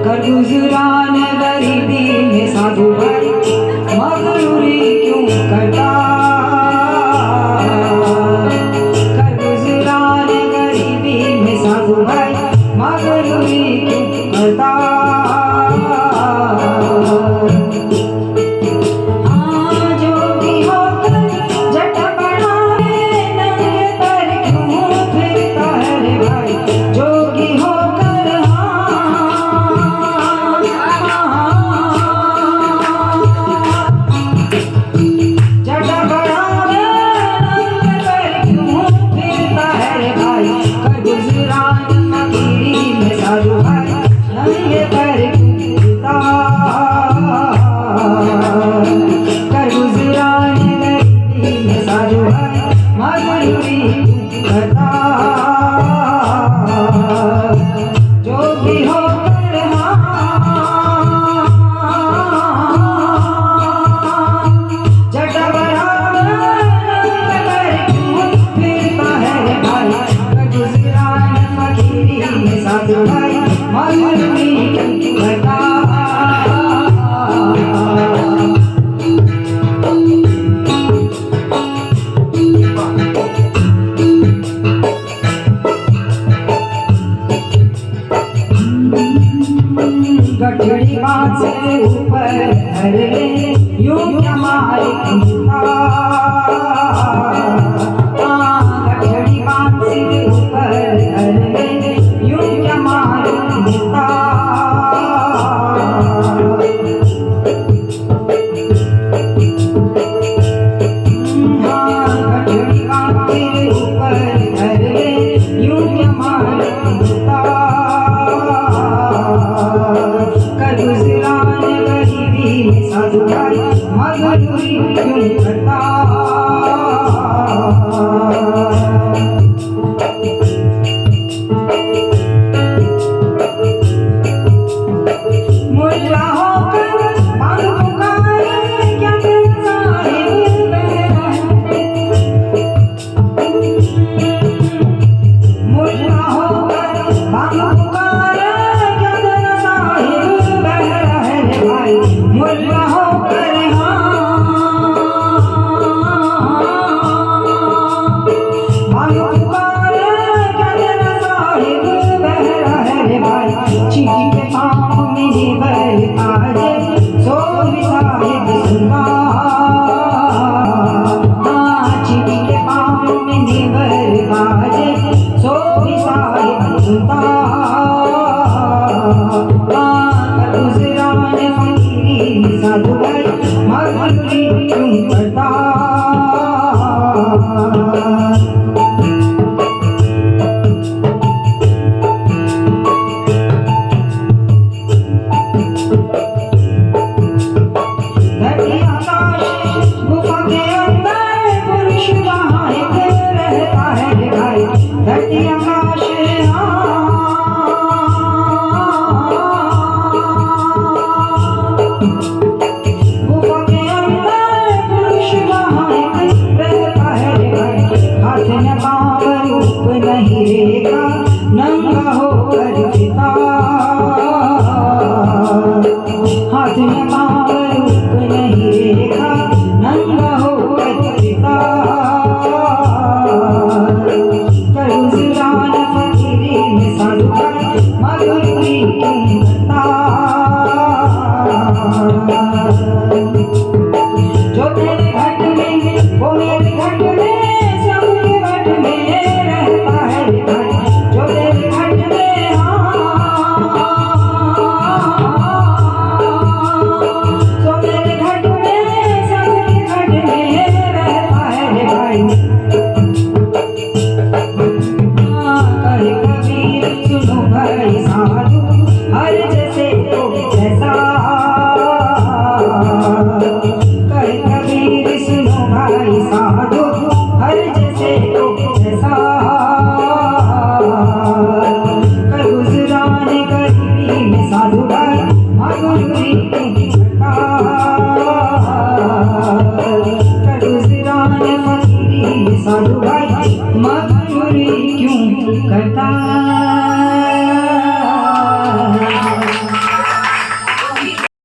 कर गुजरान गरीबी में साधु भाई मजदूरी क्यों करता। कर गुजरान गरीबी में साधु भाई मजदूरी क्यों करता। गठड़ी बात से ऊपर धर ले यूं क्या मालिक गठड़ी बात से ऊपर धर ले यूं क्या मालिक गठड़ी बात से ऊपर धर ले यूं क्या मालिक गुजरान गरीबी में साधु भाई मजदूरी क्यों करता। मुल्ला होकर बांग पुकारे क्या साहिब बहरा। मुल्ला होकर बांग पुकारे मुल्ला होकर चीटी के पाँव में निबर आजे सो भी साहिब सुनता। चीटी के पाँव में निबर आजे सो भी साहिब सुनता। गुजरान फकीरी साधु भाई मजदूरी क्यों